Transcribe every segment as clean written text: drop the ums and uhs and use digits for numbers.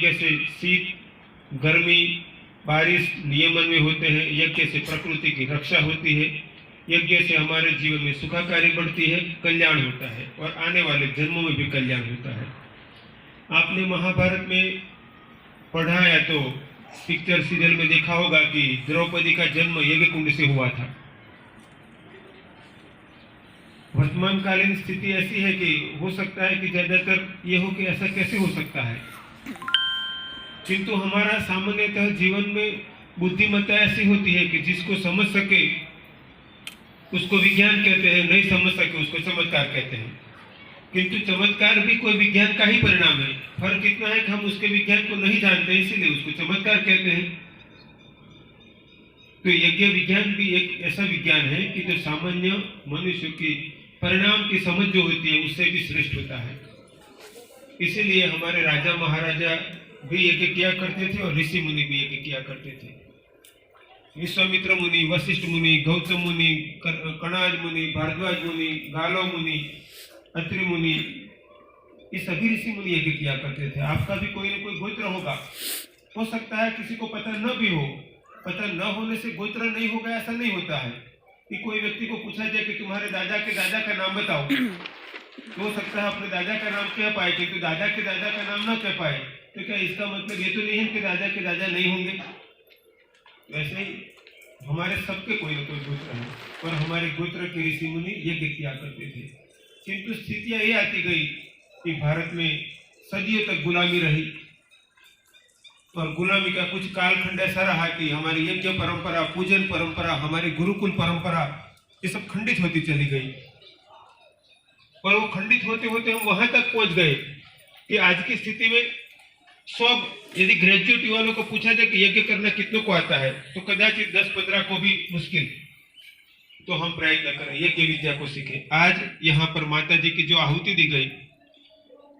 यज्ञ से शीत गर्मी बारिश नियमन में होते हैं। यज्ञ से प्रकृति की रक्षा होती है। यज्ञ से हमारे जीवन में सुखाकारी बढ़ती है, कल्याण होता है और आने वाले जन्मों में भी कल्याण होता है। आपने महाभारत में पढ़ा या तो पिक्चर सीरियल में देखा होगा कि द्रौपदी का जन्म यज्ञ कुंड से हुआ था। वर्तमान कालीन स्थिति ऐसी है कि हो सकता है कि ज्यादातर ये हो कि ऐसा कैसे हो सकता है, किंतु हमारा सामान्यतः जीवन में बुद्धिमत्ता ऐसी होती है कि जिसको समझ सके उसको विज्ञान कहते हैं, नहीं समझ सके उसको चमत्कार कहते हैं। किंतु चमत्कार भी कोई विज्ञान का ही परिणाम है। फर्क इतना है कि हम उसके विज्ञान को नहीं जानते, इसीलिए उसको चमत्कार कहते हैं। तो यज्ञ विज्ञान भी एक ऐसा विज्ञान है कि जो सामान्य मनुष्य की परिणाम की समझ जो होती है उससे भी श्रेष्ठ होता है। इसीलिए हमारे राजा महाराजा भी यज्ञ किया करते थे और ऋषि मुनि भी यज्ञ किया करते थे। विश्वामित्र मुनि, वशिष्ठ मुनि, गौतम मुनि, कणाद मुनि, भारद्वाज मुनि, गालव मुनि, अत्रि मुनि, ये सभी ऋषि मुनि यज्ञ किया करते थे। आपका भी कोई न कोई गोत्र होगा। हो सकता है किसी को पता न भी हो। पता न होने से गोत्र नहीं होगा ऐसा नहीं होता है कि कोई व्यक्ति को पूछा जाए कि तुम्हारे दादा के दादा का नाम बताओ, तो हो सकता है अपने दादा का नाम कह पाए किंतु दादा के दादा का नाम न कह पाए। तो क्या इसका मतलब ये तो नहीं है कि दादा के दादा नहीं होंगे। वैसे ही हमारे सबके कोई न कोई गोत्र है और हमारे गोत्र के ऋषि मुनि यज्ञ किया करते थे। किंतु स्थितियां ये आती गई कि भारत में सदियों तक गुलामी रही और गुलामी का कुछ कालखंड ऐसा रहा कि हमारी यज्ञ परंपरा, पूजन परंपरा, हमारी गुरुकुल परंपरा ये सब खंडित होती चली गई। और वो खंडित होते होते हम वहां तक पहुंच गए कि आज की स्थिति में सब, यदि ग्रेजुएट वालों को पूछा जाए कि यज्ञ करना कितनों को आता है तो कदाचित 10-15 को भी मुश्किल। तो हम प्रयत्न करें यज्ञ विद्या को सीखें। आज यहाँ पर माता जी की जो आहुति दी गई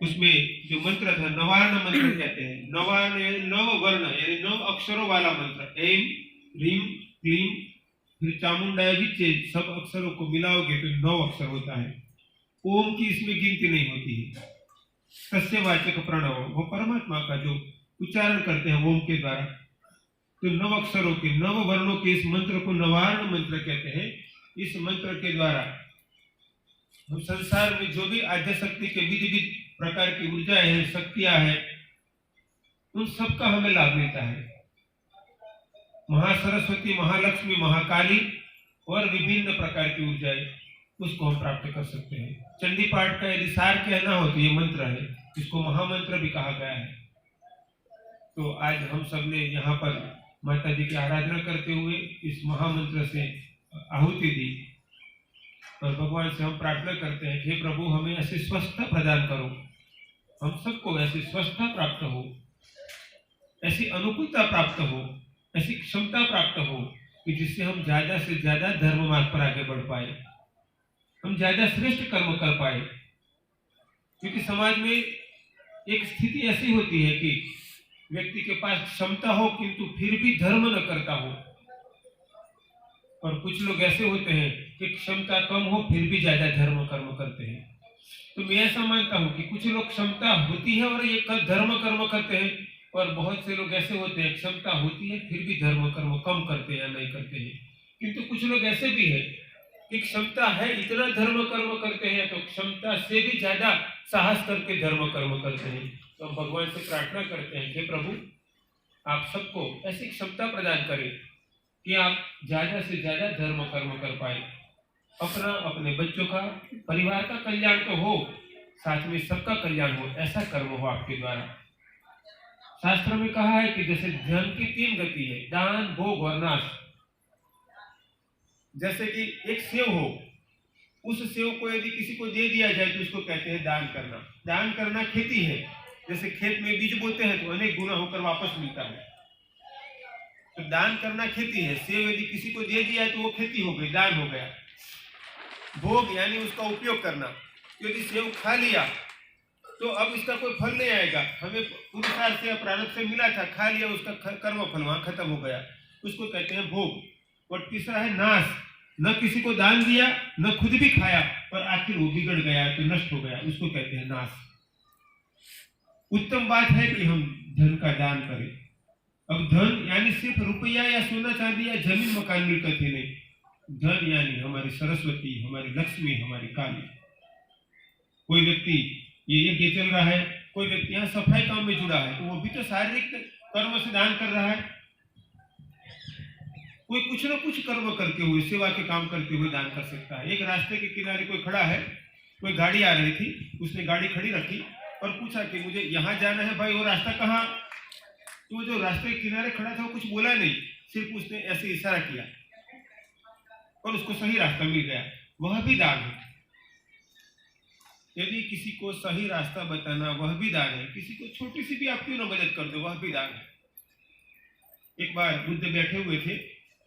उसमें जो मंत्र था नवार्ण मंत्र कहते हैं। नवार्ण यानी 9 वर्ण यानी 9 अक्षरों वाला मंत्र। ऐं ह्रीं क्लीं फिर चामुंडाय विच्चे, सब अक्षरों को मिलाओगे तो 9 अक्षर होता है। ओम की इसमें गिनती नहीं होती है। सस्यवाचक प्रणव, वो परमात्मा का जो उच्चारण करते हैं ओम के द्वारा। तो 9 अक्षरों के 9 वर्णों के इस मंत्र को नवार्ण मंत्र कहते हैं। इस मंत्र के द्वारा हम संसार में जो भी आद्य शक्ति के विविध प्रकार की ऊर्जा है, शक्तियां हैं, उन सब का हमें लाभ मिलता है। महासरस्वती, महालक्ष्मी, महाकाली और विभिन्न प्रकार की ऊर्जाएं उसको हम प्राप्त कर सकते हैं। चंडी पाठ का यदि सार कहना हो तो ये मंत्र है, इसको महामंत्र भी कहा गया है। तो आज हम सब ने यहाँ पर माता जी की आराधना करते हुए इस महामंत्र से आहुति दी और भगवान से हम प्रार्थना करते हैं कि हे प्रभु हमें ऐसी स्वस्थता प्रदान करो, हम सबको ऐसी स्वस्थता प्राप्त हो, ऐसी अनुकूलता प्राप्त हो, ऐसी क्षमता प्राप्त हो कि जिससे हम ज्यादा से ज्यादा धर्म मार्ग पर आगे बढ़ पाए, हम ज्यादा श्रेष्ठ कर्म कर पाए। क्योंकि समाज में एक स्थिति ऐसी होती है कि व्यक्ति के पास क्षमता हो किंतु फिर भी धर्म न करता हो, और कुछ लोग ऐसे होते हैं कि क्षमता कम हो फिर भी ज्यादा धर्म कर्म करते हैं। तो मैं ऐसा मानता हूं कि कुछ लोग क्षमता होती है और ये धर्म कर्म करते हैं, और बहुत से लोग ऐसे होते हैं क्षमता होती है फिर भी धर्म कर्म कम करते हैं या नहीं करते हैं। किंतु कुछ लोग ऐसे भी है कि क्षमता है इतना धर्म कर्म करते हैं तो क्षमता से भी ज्यादा साहस करके धर्म कर्म करते हैं। तो हम भगवान से प्रार्थना करते हैं कि प्रभु आप सबको ऐसी क्षमता प्रदान करें कि आप ज्यादा से ज्यादा धर्म कर्म कर पाए, अपना, अपने बच्चों का, परिवार का कल्याण तो हो, साथ में सबका कल्याण हो, ऐसा कर्म हो आपके द्वारा। शास्त्र में कहा है कि जैसे धन की 3 गति है, दान, भोग और नाश। जैसे कि एक सेव हो, उस सेव को यदि किसी को दे दिया जाए तो उसको कहते हैं दान करना। दान करना खेती है, जैसे खेत में बीज बोते हैं तो अनेक गुना होकर वापस मिलता है। तो दान करना खेती है। सेव यदि किसी को दे दिया तो वो खेती हो गई, दान हो गया। भोग यानी उसका उपयोग करना, यदि सेव खा लिया तो अब इसका कोई फल नहीं आएगा, हमें पुरुषार्थ से प्रारब्ध से मिला था, खा लिया, उसका कर्म फल वहां खत्म हो गया, उसको कहते हैं भोग। और तीसरा है नाश, न किसी को दान दिया न खुद भी खाया और आखिर वो बिगड़ गया तो नष्ट हो गया, उसको कहते हैं नाश। उत्तम बात है कि हम धन का दान करें। अब धन यानी सिर्फ रुपया या सोना चांदी या जमीन मकान मिलकत ही नहीं, धन यानी हमारी सरस्वती, हमारी लक्ष्मी, हमारी काली। कोई व्यक्ति ये यज्ञ चल रहा है, कोई व्यक्ति यहाँ सफाई काम में जुड़ा है, तो वो भी तो शारीरिक कर्म से दान कर रहा है। कोई कुछ ना कुछ कर्म करते हुए, सेवा के काम करते हुए दान कर सकता है। एक रास्ते के किनारे कोई खड़ा है, कोई गाड़ी आ रही थी, उसने गाड़ी खड़ी रखी और पूछा कि मुझे यहाँ जाना है भाई, वो रास्ता कहाँ? तो जो रास्ते के किनारे खड़ा था वो कुछ बोला नहीं, सिर्फ उसने ऐसे इशारा किया और उसको सही रास्ता मिल गया। वह भी दान है। यदि किसी को सही रास्ता बताना वह भी दान है। किसी को छोटी सी भी आप क्यों ना मदद कर दो, वह भी दान है। एक बार बुद्ध बैठे हुए थे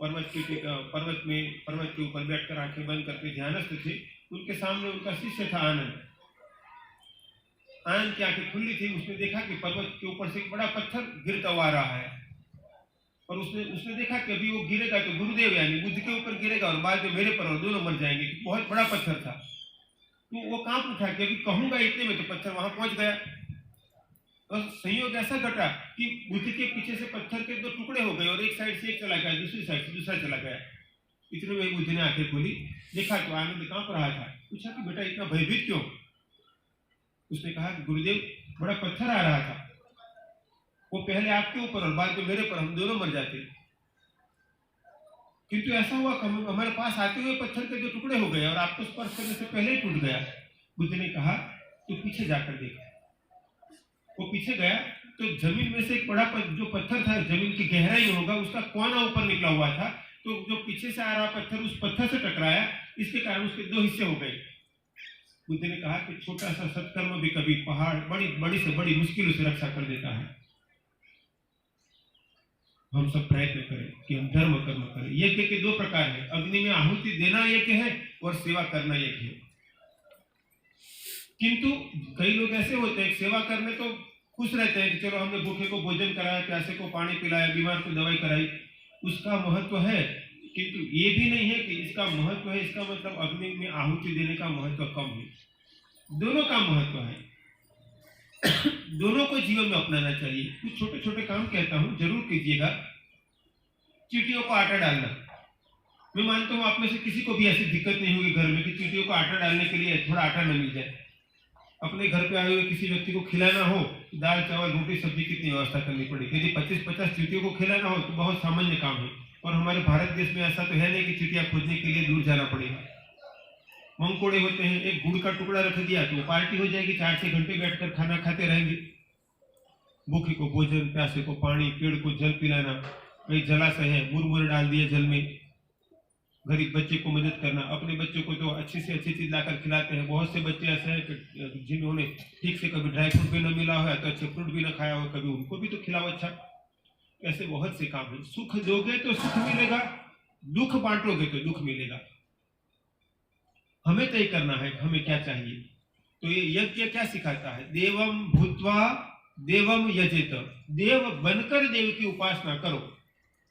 पर्वत के ऊपर बैठकर आंखें बंद करके ध्यानस्थ थे। उनके सामने उनका शिष्य था आनंद। आनंद की आंखें खुली थी। उसने देखा कि पर्वत के ऊपर से एक बड़ा पत्थर गिरता हुआ आ रहा है और उसने देखा कि अभी वो गिरेगा तो गुरुदेव यानी बुद्ध के ऊपर गिरेगा और बाद में मेरे पर, और दोनों मर जाएंगे। बहुत बड़ा पत्थर था। तो वो कांप उठा कि अभी कहूंगा इतने में, तो पत्थर वहां पहुंच गया। और संयोग ऐसा घटा कि बुद्ध के पीछे से पत्थर के दो टुकड़े हो गए और एक साइड से एक चला गया, दूसरी साइड से दूसरा चला गया। इतने में बुद्ध ने आंखें खोली, देखा तो आनंद कांप रहा था। पूछा कि बेटा इतना भयभीत क्यों? उसने कहा कि गुरुदेव बड़ा पत्थर आ रहा था, वो पहले आपके ऊपर और बाद में मेरे पर, हम दोनों मर जाते। किंतु ऐसा हुआ कि हमारे पास आते हुए पत्थर के दो टुकड़े हो गए और आपको स्पर्श करने से पहले ही टूट गया। बुद्ध ने कहा तो पीछे जाकर देखा। वो पीछे गया तो जमीन में से एक बड़ा जो पत्थर था, जमीन की गहराई में होगा, उसका कोना ऊपर निकला हुआ था। तो जो पीछे से आ रहा पत्थर उस पत्थर से टकराया, इसके कारण उसके दो हिस्से हो गए। बुद्ध ने कहा कि छोटा सा सत्कर्म भी कभी पहाड़ बड़ी से बड़ी मुश्किलों से रक्षा कर देता है। हम सब प्रयत्न करें कि हम धर्म कर्म करें। यज्ञ के दो प्रकार है, अग्नि में आहुति देना यज्ञ है और सेवा करना यज्ञ है। किंतु कई लोग ऐसे होते हैं, सेवा करने तो खुश रहते हैं कि चलो हमने भूखे को भोजन कराया, प्यासे को पानी पिलाया, बीमार को दवाई कराई, उसका महत्व है। किंतु ये भी नहीं है कि इसका महत्व है, इसका मतलब अग्नि में आहुति देने का महत्व कम है। दोनों का महत्व है, दोनों को जीवन में अपनाना चाहिए। कुछ छोटे छोटे काम कहता हूं, जरूर कीजिएगा। चींटियों को आटा डालना, मैं मानता हूं आप में से किसी को भी ऐसी दिक्कत नहीं होगी घर में कि चींटियों को आटा डालने के लिए थोड़ा आटा न मिल जाए। अपने घर पे आए हुए किसी व्यक्ति को खिलाना हो, दाल चावल रोटी सब्जी कितनी व्यवस्था करनी पड़ेगी। यदि 25-50 चींटियों को खिलाना हो तो बहुत सामान्य काम है। और हमारे भारत देश में ऐसा तो है नहीं कि चींटियां खोजने के लिए दूर जाना पड़ेगा। मंगकोड़े होते हैं, एक गुड़ का टुकड़ा रख दिया तो पार्टी हो जाएगी, 4-6 घंटे बैठकर खाना खाते रहेंगे। भूखे को भोजन, प्यासे को पानी, पेड़ को जल पिलाना, कहीं जलाशय है मुरमुरे डाल दिए जल में, गरीब बच्चे को मदद करना। अपने बच्चों को तो अच्छी से अच्छी चीज लाकर खिलाते हैं। बहुत से बच्चे ऐसे हैं जिन्होंने ठीक से कभी ड्राई फ्रूट भी न मिला हो, तो अच्छे फ्रूट भी न खाया हो, कभी उनको भी तो खिलाओ अच्छा। ऐसे बहुत से काम है। सुख दोगे तो सुख मिलेगा, दुख बांटोगे तो दुख मिलेगा। हमें तय करना है हमें क्या चाहिए। तो ये यज्ञ क्या सिखाता है? देवम भूत्वा देवम यजेत, देव बनकर देव की उपासना करो।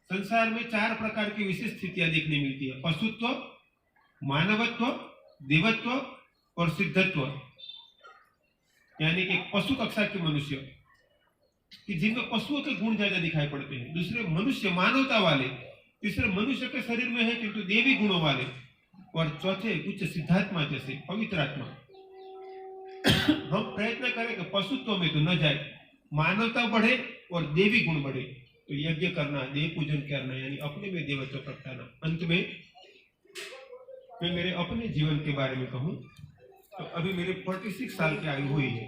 संसार में 4 प्रकार की विशेष स्थितियां देखने मिलती है, पशुत्व, मानवत्व, देवत्व और सिद्धत्व। यानी कि पशु कक्षा के मनुष्य कि जिनमें पशुओं के गुण ज्यादा दिखाई पड़ते हैं, दूसरे मनुष्य मानवता वाले, तीसरे मनुष्य के शरीर में है किंतु देवी गुणों वाले, और चौथे उच्च सिद्धात्मा जैसे पवित्र आत्मा। हम प्रयत्न करें कि पशुत्व में तो न जाए, मानवता बढ़े और देवी गुण बढ़े। तो यज्ञ करना, देव पूजन करना, यानी अपने में देवत्व प्रगटाना। अंत में मैं मेरे अपने जीवन के बारे में कहूं तो अभी मेरे 46 साल की आयु हुई है।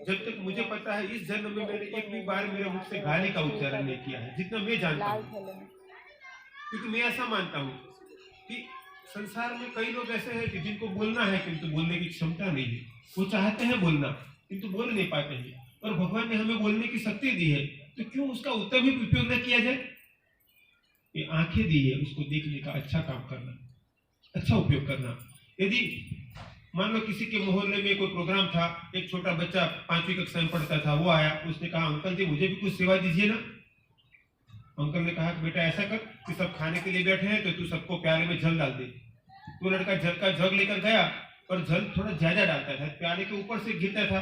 जब तक मुझे पता है इस जन्म में मैंने एक भी बार मेरे मुख से गाली का उच्चारण नहीं किया है, जितना मैं जानता हूँ। क्योंकि मैं ऐसा मानता हूँ कि संसार में कई लोग ऐसे हैं कि जिनको बोलना है किंतु बोलने की क्षमता नहीं है। वो चाहते हैं बोलना किंतु बोल नहीं पाते हैं। और भगवान ने हमें बोलने की शक्ति दी है, तो क्यों उसका उत्तम ही उपयोग न किया जाए? ये आंखें दी है, उसको देखने का अच्छा काम करना, अच्छा उपयोग करना। यदि मान लो किसी के मोहल्ले में कोई प्रोग्राम था, एक छोटा बच्चा 5वीं कक्षा में पढ़ता था, वो आया, उसने कहा अंकल जी मुझे भी कुछ सेवा दीजिए ना। अंकल ने कहा कि बेटा ऐसा कर कि सब खाने के लिए बैठे हैं तो तू सबको प्याले में जल डाल दे। तो लड़का जल का जग लेकर गया और जल थोड़ा ज्यादा डालता था, प्याले के ऊपर से गिरता था।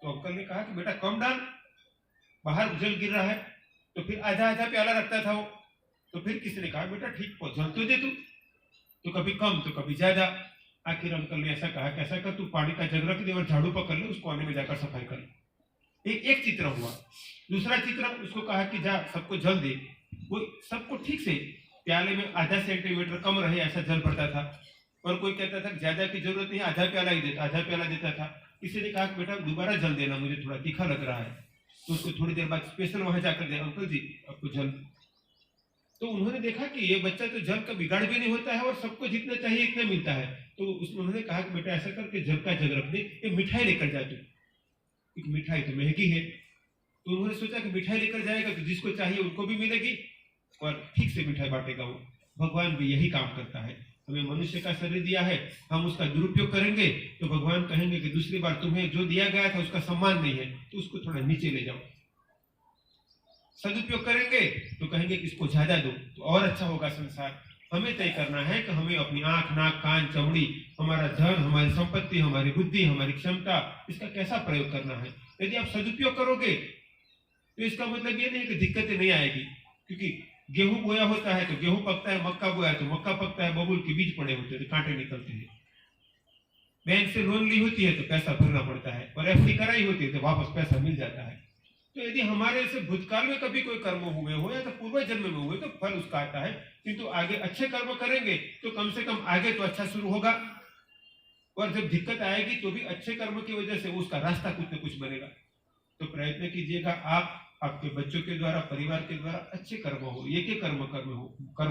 तो अंकल ने कहा कि बेटा कम डाल। बाहर जल गिर रहा है तो फिर आधा आधा प्याला रखता था वो। तो फिर किसी ने कहा बेटा ठीक जल तो दे तू, तो कभी कम तो कभी ज्यादा। आखिर अंकल ने ऐसा कहा कि ऐसा कर तू पानी का जग रख दे और झाड़ू पकड़ ले, उस कोने में जाकर सफाई कर ले। एक चित्र हुआ। दूसरा चित्र, उसको कहा कि जा सबको जल दे। वो सबको ठीक से प्याले में आधा सेंटीमीटर कम रहे ऐसा जल पड़ता था, और कोई कहता था ज्यादा की जरूरत नहीं, आधा प्याला ही देता, आधा प्याला देता था। किसी ने कहा कि बेटा दोबारा जल देना, मुझे थोड़ा तीखा लग रहा है। तो उसको थोड़ी देर बाद स्पेशल वहां जाकर दे, अंकल जी आपको जल। तो उन्होंने देखा कि ये बच्चा तो जल का बिगाड़ भी नहीं होता है और सबको जितना चाहिए इतना मिलता है। तो उन्होंने कहा कि बेटा ऐसा करके जल का जग रख दे, ये मिठाई लेकर जा तू। एक मिठाई तो महंगी है, तो उन्होंने सोचा कि मिठाई लेकर जाएगा तो जिसको चाहिए उनको भी मिलेगी और ठीक से मिठाई बांटेगा वो। भगवान भी यही काम करता है। हमें मनुष्य का शरीर दिया है, हम उसका दुरुपयोग करेंगे तो भगवान कहेंगे कि दूसरी बार तुम्हें जो दिया गया था उसका सम्मान नहीं है, तो उसको थोड़ा नीचे ले जाओ। सदुपयोग करेंगे तो कहेंगे कि इसको ज्यादा दो, तो और अच्छा होगा संसार। हमें तय करना है कि हमें अपनी आंख, नाक, कान, चमड़ी, हमारा धन, हमारी संपत्ति, हमारी बुद्धि, हमारी क्षमता, इसका कैसा प्रयोग करना है। यदि आप सदुपयोग करोगे तो इसका मतलब ये नहीं कि दिक्कतें नहीं आएगी, क्योंकि गेहूं बोया होता है तो गेहूं पकता है, मक्का बोया तो मक्का पकता है, बबूल के बीज पड़े होते हैं तो कांटे निकलते हैं। बैंक से लोन ली होती है तो पैसा भरना पड़ता है, और एफडी कराई होती है तो वापस पैसा मिल जाता है। तो यदि हमारे से भूतकाल में कभी कोई कर्म हुए हो या तो पूर्व जन्म में हुए तो फल उसका आता है, किंतु आगे अच्छे कर्म करेंगे तो कम से कम आगे तो अच्छा शुरू होगा, और जब दिक्कत आएगी तो भी अच्छे कर्म की वजह से उसका रास्ता कुछ न कुछ बनेगा। तो प्रयत्न कीजिएगा आप, आपके बच्चों के द्वारा, परिवार के द्वारा अच्छे कर्म हो, ये के कर्म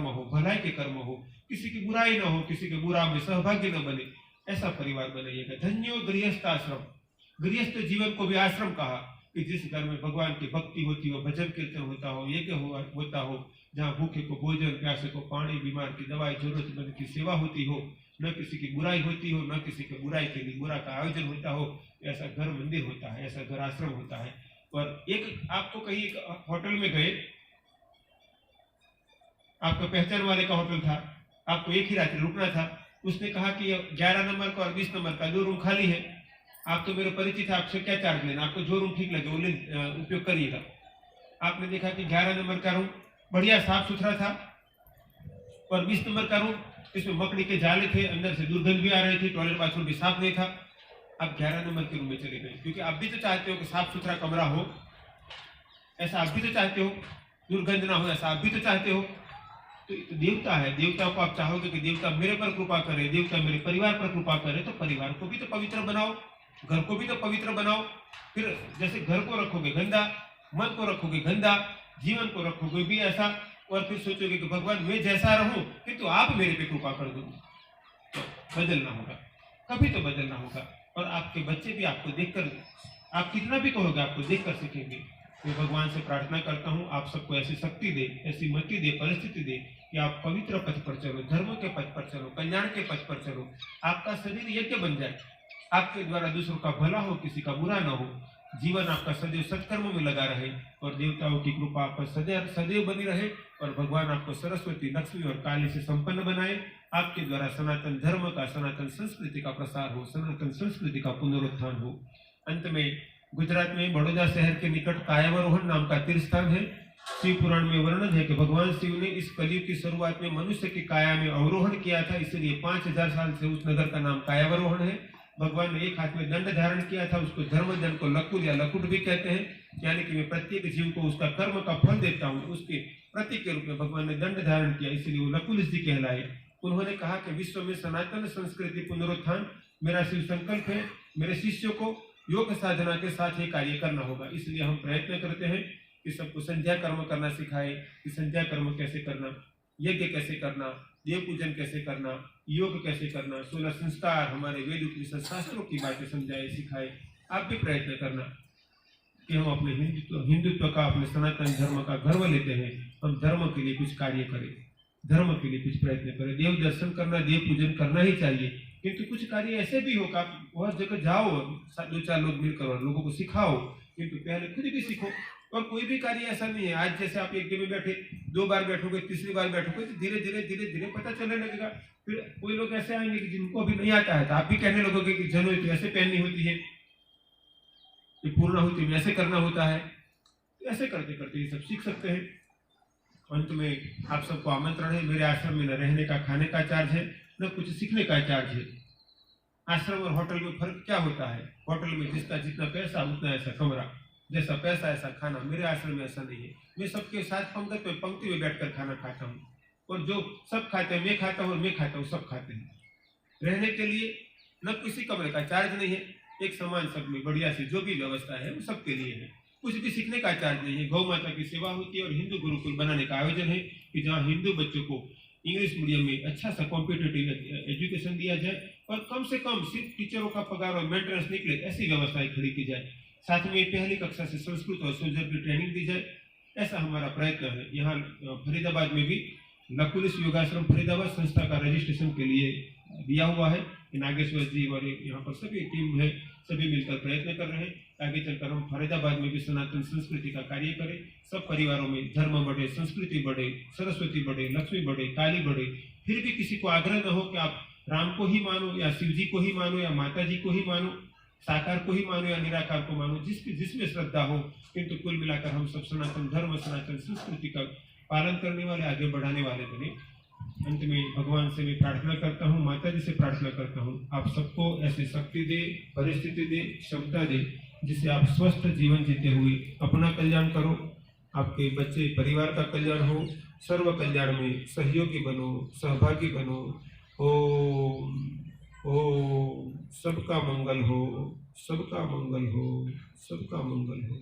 हो, भलाई के कर्म हो, किसी की बुराई ना हो, किसी के बुरा में सहभागी न बने, ऐसा परिवार बनाइएगा। धन्यो गृहस्थ आश्रम, गृहस्थ जीवन को भी आश्रम कहा कि जिस घर में भगवान की भक्ति होती हो, भजन कीर्तन होता हो, यज्ञ होता हो, जहाँ भूखे को भोजन, प्यासे को पानी, बीमार की दवाई, जरूरतमंद की सेवा होती हो, न किसी की बुराई होती हो, न किसी के बुराई के लिए बुरा का आयोजन होता हो, ऐसा घर मंदिर होता है, ऐसा घर आश्रम होता है। और एक आपको कहीं एक होटल में गए, आपका पहचान वाले का होटल था, आपको एक ही रात्रि रुकना था, उसने कहा कि 11 नंबर का और 20 नंबर का 2 रूम खाली है, आप तो मेरे परिचित है, आपसे क्या चार्ज लेना, आपको जो रूम ठीक लगे वो उपयोग करिएगा। आपने देखा कि 11 नंबर का रूम बढ़िया साफ सुथरा था, और 20 नंबर का रूम इसमें मकड़ी के जाले थे, अंदर से दुर्गंध भी आ रही थी, टॉयलेट बाथरूम भी साफ नहीं था। आप 11 नंबर के रूम में चले गए, क्योंकि आप भी तो चाहते हो कि साफ सुथरा कमरा हो, ऐसा आप भी तो चाहते हो, दुर्गंध ना हो, ऐसा आप भी तो चाहते हो। तो देवता है, देवता को आप चाहोगे कि देवता मेरे पर कृपा करे, देवता मेरे परिवार पर कृपा करे, तो परिवार को भी तो पवित्र बनाओ, घर को भी तो पवित्र बनाओ। फिर जैसे घर को रखोगे गंदा, मन को रखोगे गंदा, जीवन को रखोगे भी ऐसा, और फिर सोचोगे कि भगवान मैं जैसा रहूं किंतु आप मेरे पे कृपा कर दो, तो बदलना होगा, कभी तो बदलना होगा। और आपके बच्चे भी आपको देखकर, आप कितना भी कहोगे आपको देखकर सीखेंगे। मैं भगवान से प्रार्थना करता हूँ आप सबको ऐसी शक्ति दे, ऐसी मति दे, परिस्थिति दे कि आप पवित्र पथ पर चलो, धर्म के पथ पर चलो, कल्याण के पथ पर चलो, आपका शरीर यज्ञ बन जाए, आपके द्वारा दूसरों का भला हो, किसी का बुरा न हो, जीवन आपका सदैव सत्कर्मों में लगा रहे, और देवताओं की कृपा आप पर सदैव बनी रहे, और भगवान आपको सरस्वती, लक्ष्मी और काली से संपन्न बनाए। आपके द्वारा सनातन धर्म का, सनातन संस्कृति का प्रसार हो, सनातन संस्कृति का पुनरुत्थान हो। अंत में गुजरात में बड़ौदा शहर के निकट कायावरोहण नाम का तीर्थ स्थान है। शिव पुराण में वर्णन है कि भगवान शिव ने इस कलयुग की शुरुआत में मनुष्य की काया में अवरोहण किया था, इसलिए 5000 साल से उस नगर का नाम कायावरोहण है। भगवान ने एक हाथ में दंड धारण किया था, उसको धर्मदंड को लकुल या लकुट भी कहते हैं, यानी कि मैं प्रत्येक जीव को उसका कर्म का फल देता हूँ, उसके प्रतीक के रूप में भगवान ने दंड धारण किया, इसलिए वो लकुल जी कहलाए। उन्होंने कहा कि विश्व में सनातन संस्कृति पुनरुत्थान मेरा शिव संकल्प है, मेरे शिष्यों को योग साधना के साथ ये कार्य करना होगा। इसलिए हम प्रयत्न करते हैं कि सबको संध्या कर्म करना सिखाए, कि संध्या कर्म कैसे करना, यज्ञ कैसे करना, देव पूजन कैसे करना, योग कैसे करना, 16 संस्कार, हमारे वेद उपनिषद शास्त्रों की बातें समझाए, सिखाए। आप भी प्रयत्न करना कि हम अपने हिंदुत्व का, अपने सनातन धर्म का गर्व लेते हैं, हम धर्म के लिए कुछ कार्य करें, धर्म के लिए कुछ प्रयत्न करें। देव दर्शन करना, देव पूजन करना ही चाहिए, किंतु कुछ कार्य ऐसे भी हो कि आप वह जगह जाओ, 2-4 लोग मिलकर और लोगों को सिखाओ, किंतु पहले खुद भी सीखो। और कोई भी कार्य ऐसा नहीं है आज जैसे आप एक में बैठे 2 बार बैठोगे, तीसरी बार बैठोगे तो धीरे धीरे पता चलने लगेगा। फिर कोई लोग ऐसे आएंगे कि जिनको अभी नहीं आता है, तो आप भी कहने लगोगे कि जनो तो ऐसे पहननी होती है, ये पूर्ण होती है, ऐसे करना होता है। ऐसे करते करते ये सब सीख सकते हैं। अंत में आप सबको आमंत्रण है, मेरे आश्रम में न रहने का, खाने का चार्ज है, न कुछ सीखने का चार्ज है। आश्रम और होटल में फर्क क्या होता है? होटल में जिसका जितना पैसा उतना ऐसा कमरा, जैसा पैसा ऐसा खाना। मेरे आश्रम में ऐसा नहीं है। मैं सबके साथ पंक्ति में बैठकर खाना खाता हूँ, और जो सब खाते हैं मैं खाता हूँ, और मैं खाता हूँ सब खाते हैं। रहने के लिए न किसी कमरे का चार्ज नहीं है, एक समान सब में बढ़िया से जो भी व्यवस्था है वो सबके लिए है। कुछ भी सीखने का चार्ज नहीं है। गौ माता की सेवा होती है, और हिंदू गुरुकुल बनाने का आयोजन है कि जहाँ हिंदू बच्चों को इंग्लिश मीडियम में अच्छा सा कॉम्पिटेटिव एजुकेशन दिया जाए, और कम से कम सिर्फ टीचरों का पगार और मेंटेनेंस निकले, ऐसी व्यवस्थाएं खड़ी की जाए। साथ में पहली कक्षा से संस्कृत और सोल्जर की ट्रेनिंग दी जाए, ऐसा हमारा प्रयत्न है। यहाँ फरीदाबाद में भी लकुलिस योगाश्रम फरीदाबाद संस्था का रजिस्ट्रेशन के लिए दिया हुआ है। नागेश्वर जी और यहाँ पर सभी टीम है, सभी मिलकर प्रयत्न कर रहे हैं। आगे चलकर हम फरीदाबाद में भी सनातन संस्कृति का कार्य करें। सब परिवारों में धर्म बढ़े, संस्कृति बढ़े, सरस्वती बढ़े, लक्ष्मी बढ़े, काली बढ़े। फिर भी किसी को आग्रह न हो कि आप राम को ही मानो, या शिव जी को ही मानो, या माता जी को ही मानो, साकार को ही मानो या निराकार को मानो, जिसमें श्रद्धा हो। किंतु कुल मिलाकर हम सब सनातन धर्म, सनातन संस्कृति का पालन करने वाले, आगे बढ़ाने वाले बने। अंत में भगवान से मैं प्रार्थना करता हूँ, माता जी से प्रार्थना करता हूँ, आप सबको ऐसी शक्ति दे, परिस्थिति दे, क्षमता दे, जिससे आप स्वस्थ जीवन जीते हुए अपना कल्याण करो, आपके बच्चे परिवार का कल्याण हो, सर्व कल्याण में सहयोगी बनो, सहभागी बनो। ओम सबका मंगल हो, सबका मंगल हो, सबका मंगल हो।